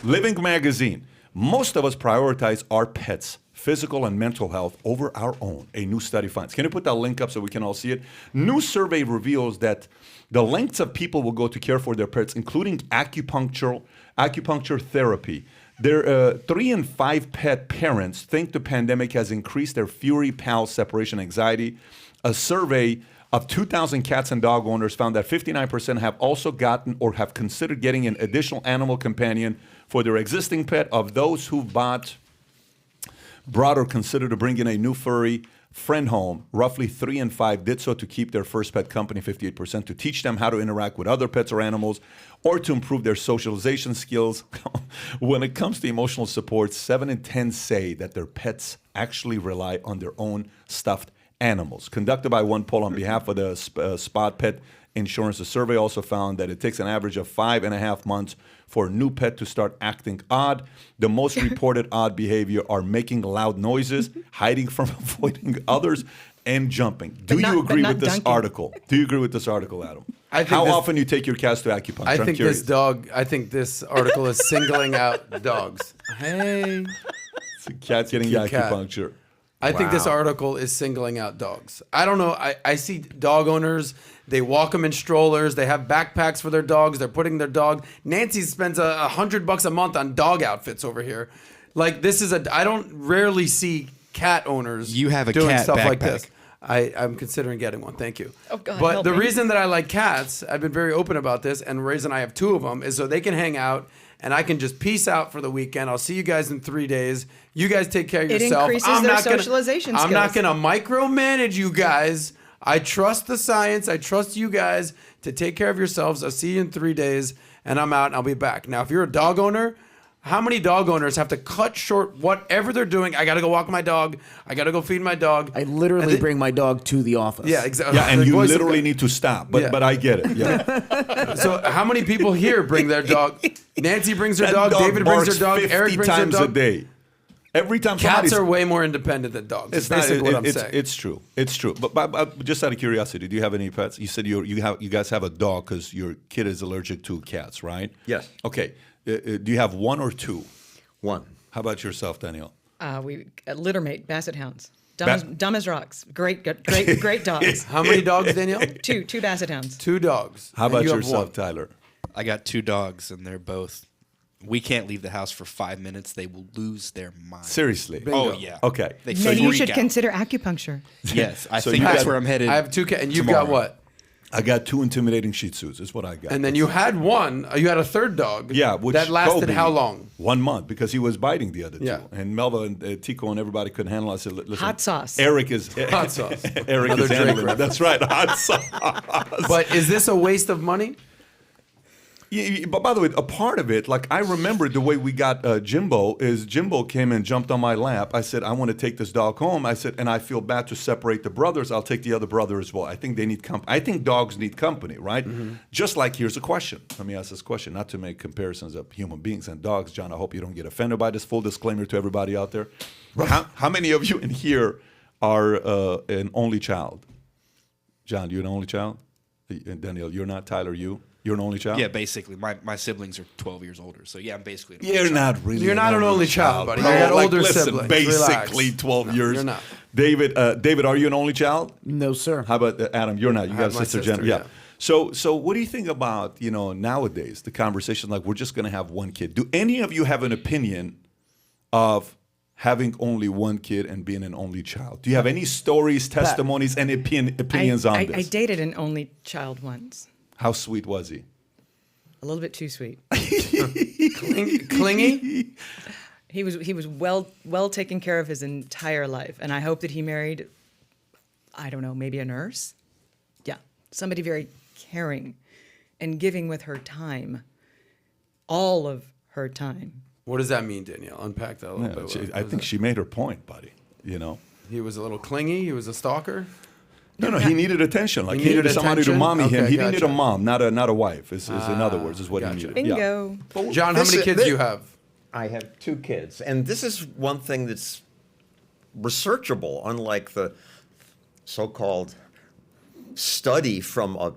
Living Magazine. Most of us prioritize our pets' physical and mental health over our own, a new study finds. Can you put that link up so we can all see it? New survey reveals that the lengths of people will go to care for their pets, including acupuncture therapy. 3 in 5 pet parents think the pandemic has increased their fury, pal, separation anxiety. A survey of 2,000 cats and dog owners found that 59% have also gotten or have considered getting an additional animal companion for their existing pet. Of those who brought or considered to bring in a new furry friend home, roughly 3 in 5 did so to keep their first pet company, 58%, to teach them how to interact with other pets or animals, or to improve their socialization skills. When it comes to emotional support, 7 in 10 say that their pets actually rely on their own stuffed animals. Conducted by one poll on behalf of the Spot Pet Insurance, the survey also found that it takes an average of 5.5 months for a new pet to start acting odd. The most reported odd behavior are making loud noises, hiding from avoiding others, and jumping. Do you agree with this article? Do you agree with this article, Adam? How often you take your cats to acupuncture? I think this article is singling out dogs. Hey. It's a cat getting acupuncture. I think this article is singling out dogs. I don't know. I see dog owners. They walk them in strollers. They have backpacks for their dogs. They're putting their dog. Nancy spends $100 a month on dog outfits over here. Like, this is I don't rarely see cat owners doing stuff like this. I'm considering getting one. Thank you. Oh, God, but the reason that I like cats, I've been very open about this, and the reason I have 2 of them is so they can hang out and I can just peace out for the weekend. I'll see you guys in 3 days. You guys take care of yourself. It increases their socialization skills. I'm not going to micromanage you guys. I trust the science. I trust you guys to take care of yourselves. I'll see you in 3 days, and I'm out, and I'll be back. Now, if you're a dog owner, how many dog owners have to cut short whatever they're doing? I got to go walk my dog. I got to go feed my dog. I literally bring my dog to the office. Yeah, exactly. Yeah, and you literally need to stop. But I get it. Yeah. So how many people here bring their dog? Nancy brings her dog. David brings her dog. Eric brings her dog. 50 times a day. Every time cats are way more independent than dogs. It's basically what I'm saying. It's true. It's true. But just out of curiosity, do you have any pets? You said you guys have a dog because your kid is allergic to cats, right? Yes. Okay. Do you have 1 or 2? 1. How about yourself, Danielle? We littermate basset hounds. Dumb as rocks. Great dogs. How many dogs, Danielle? 2 basset hounds. 2 dogs. How about yourself, Tyler? I got 2 dogs, and they're both. We can't leave the house for 5 minutes. They will lose their mind. Seriously? Bingo. Oh, yeah. Okay. Maybe you should consider acupuncture. Yes, I think that's where I'm headed. I have 2 cats. And you've got what? I got 2 intimidating Shih Tzus is what I got. And then you had one. You had a third dog. Yeah. Which that lasted Kobe, how long? 1 month because he was biting the other 2. Yeah. And Melva and Tico and everybody couldn't handle it. I said, listen. Hot sauce. Eric is Hot sauce. Eric Another is handling Drake it. That's right. Hot sauce. But is this a waste of money? Yeah, but by the way, a part of it, like I remember the way we got Jimbo is Jimbo came and jumped on my lap. I said, I want to take this dog home. I said, and I feel bad to separate the brothers. I'll take the other brother as well. I think they need company. I think dogs need company, right? Mm-hmm. Just like here's a question. Let me ask this question, not to make comparisons of human beings and dogs. John, I hope you don't get offended by this. Full disclaimer to everybody out there. How many of you in here are an only child? John, you're an only child? And Danielle, you're not. Tyler, you? You're an only child? Yeah, basically. My siblings are 12 years older, so yeah, I'm basically an You're only child. not really You're not an only child, buddy. Bro. You got Like, older listen, siblings. basically Relax. 12 years. You're not. David, are you an only child? No, sir. How about Adam? You're not. You got a my sister, sister, Jen. yeah. So what do you think about, nowadays, the conversation like we're just going to have 1 kid? Do any of you have an opinion of having only 1 kid and being an only child? Do you have any stories, testimonies, and opinions on this? I dated an only child once. How sweet was he? A little bit too sweet. Clingy? He was well taken care of his entire life, and I hope that he married, I don't know, maybe a nurse. Yeah, somebody very caring, and giving with her time, all of her time. What does that mean, Danielle? Unpack that a little bit. I think she made her point, buddy. He was a little clingy. He was a stalker. No, he needed attention. Like he needed somebody to mommy him. He didn't need a mom, not a wife. Is in other words, is what he needed. Bingo. Yeah. John, how many kids do you have? I have 2 kids, and this is one thing that's researchable, unlike the so-called study from a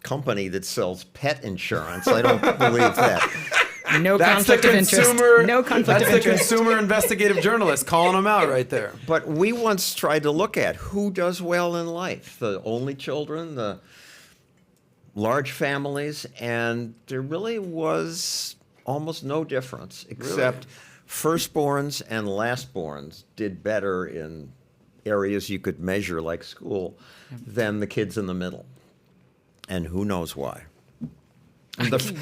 company that sells pet insurance. I don't believe that. No That's conflict the of interest. consumer. No conflict That's of the interest. consumer investigative journalist calling them out right there. But we once tried to look at who does well in life, the only children, the large families, and there really was almost no difference, except firstborns and lastborns did better in areas you could measure, like school, than the kids in the middle. And who knows why?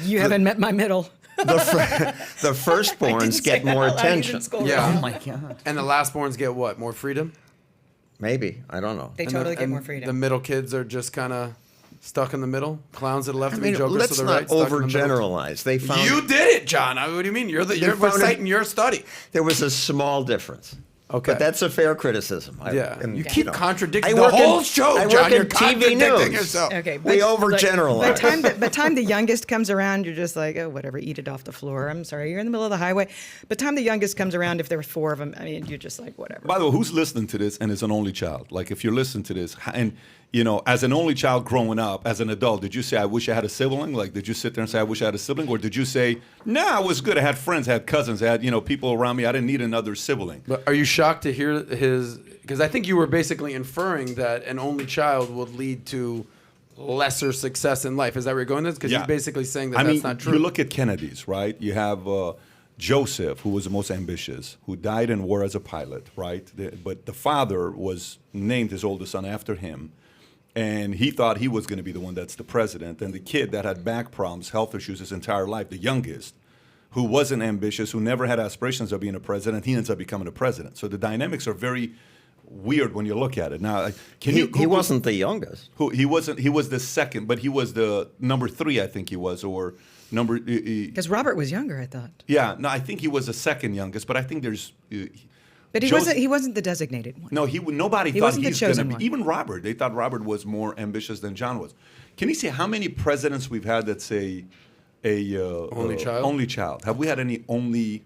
You haven't met my middle. The firstborns get more attention. Yeah. Oh my God. And the lastborns get what? More freedom? Maybe, I don't know. They And totally the, get and more freedom. The middle kids are just kind of stuck in the middle. Clowns to the left I of me, mean, jokers let's to the not right. Stuck in the middle. overgeneralize. They found You did it, John. What do you mean? You're found it- citing your study. there was a small difference. Okay. But that's a fair criticism. Yeah. And, You keep contradicting I the work in- whole show, I John. work You're in TV contradicting news. yourself. Okay, We overgeneralize. By the time the youngest comes around, you're just like, oh, whatever, eat it off the floor. I'm sorry, you're in the middle of the highway. By the time the youngest comes around, if there were 4 of them, I mean, you're just like, whatever. By the way, who's listening to this and is an only child? Like, if you're listening to this, and you know, as an only child growing up, as an adult, did you say, "I wish I had a sibling"? Like, did you sit there and say, "I wish I had a sibling," or did you say, "Nah, I was good. I had friends, I had cousins, I had people around me. I didn't need another sibling." But are you shocked to hear his? Because I think you were basically inferring that an only child would lead to lesser success in life. Is that where you're going with this? Because Yeah. he's basically saying that I that's mean, not true. you look at Kennedy's, right? You have Joseph, who was the most ambitious, who died in war as a pilot, right? But the father was named his oldest son after him. And he thought he was going to be the one that's the president. And the kid that had back problems, health issues his entire life, the youngest, who wasn't ambitious, who never had aspirations of being a president, he ends up becoming a president. So the dynamics are very weird when you look at it. Now, can you? He wasn't the youngest. Who he wasn't? He was the second, but he was the number 3, I think he was, or number. Because Robert was younger, I thought. Yeah, no, I think he was the second youngest, but I think there's. But he Joseph- wasn't the designated one. No, nobody He thought wasn't the he's going to chosen be. one. Even Robert, they thought Robert was more ambitious than John was. Can you say how many presidents we've had that say a Only child? Only child. Have we had any only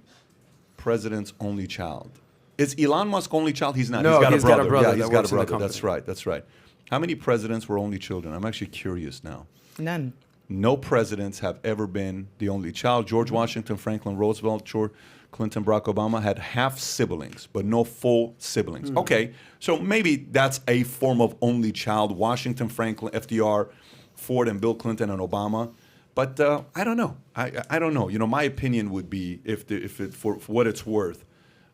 presidents only child? Is Elon Musk only child? He's not. No, he's got a brother Yeah, he's that got a works in the brother. That's company. right. That's right. How many presidents were only children? I'm actually curious now. None. No presidents have ever been the only child. George Washington, Franklin Roosevelt, George Clinton, Barack Obama had half siblings, but no full siblings. Okay, so maybe that's a form of only child. Washington, Franklin, FDR, Ford, and Bill Clinton, and Obama. But I don't know. I don't know. You know, my opinion would be, for what it's worth,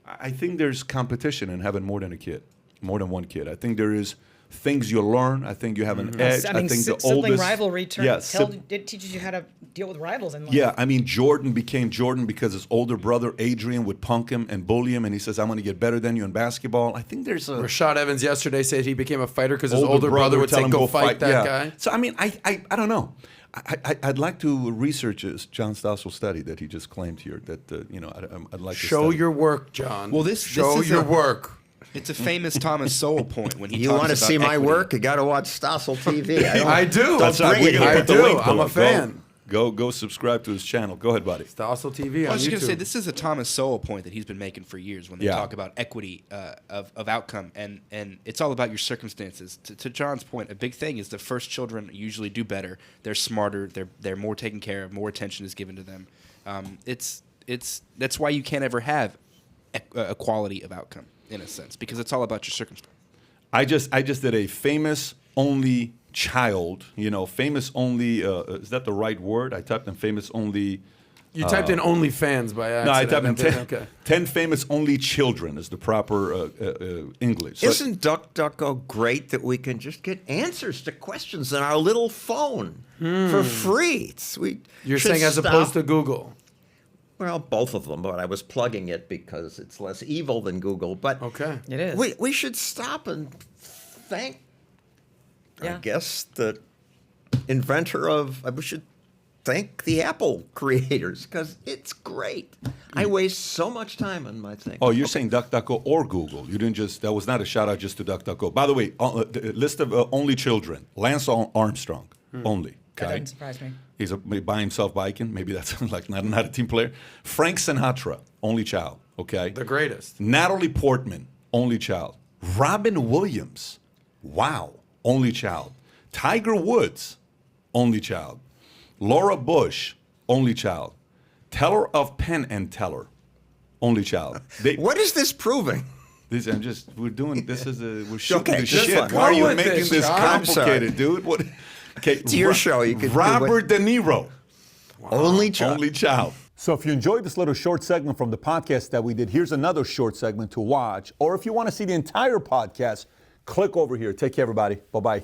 I think there's competition in having more than a kid, more than one kid. I think there is things you learn. I think you have an edge. I mean, think the sibling oldest rivalry Yeah, it teaches you how to deal with rivals in life. yeah, I mean, Jordan became Jordan because his older brother, Adrian, would punk him and bully him, and he says, I'm going to get better than you in basketball. I think there's a... Rashad Evans yesterday said he became a fighter because his older brother would tell say, him, go fight that yeah. guy. So, I mean, I don't know. I'd like to research John Stossel's study that he just claimed here, that, I'd like to Show study. your work, John. Well, this Show is your a- work. It's a famous Thomas Sowell point when he You talks want to about see my equity. work? You got to watch Stossel TV. I do. That's right. bring We're it gonna here. put the I do. link I'm below. a fan. Go subscribe to his channel. Go ahead, buddy. Stossel TV I on was just going YouTube. to say, this is a Thomas Sowell point that he's been making for years when they Yeah. talk about equity of outcome, and it's all about your circumstances. To John's point, a big thing is the first children usually do better. They're smarter. They're more taken care of. More attention is given to them. That's why you can't ever have equality of outcome in a sense, because it's all about your circumstance. I just did a famous only child, famous only, is that the right word? I typed in famous only. You typed in OnlyFans by accident. No, I typed in didn't 10, you? Okay. 10 famous only children is the proper English. So- Isn't DuckDuckGo great that we can just get answers to questions on our little phone for free? You're should saying as stop. opposed to Google. Well, both of them, but I was plugging it because it's less evil than Google. But Okay. It is. we should stop and thank, Yeah. I guess, the inventor of, we should thank the Apple creators because it's great. I waste so much time on my thing. Oh, you're saying DuckDuckGo or Google. You didn't just, that was not a shout out just to DuckDuckGo. By the way, the list of only children, Lance Armstrong, only. That Okay. doesn't surprise me. He's by himself biking. Maybe that's like not a team player. Frank Sinatra, only child. Okay. The greatest. Natalie Portman, only child. Robin Williams, wow, only child. Tiger Woods, only child. Laura Bush, only child. Teller of Penn and Teller, only child. What is this proving? We're doing, we're shooting Okay, the just shit. fine. Why are Go you with making this, this John. I'm sorry. complicated, dude? What? Okay, It's your show. You can do Robert De Niro, Only child. only child. So if you enjoyed this little short segment from the podcast that we did, here's another short segment to watch. Or if you want to see the entire podcast, click over here. Take care, everybody. Bye-bye.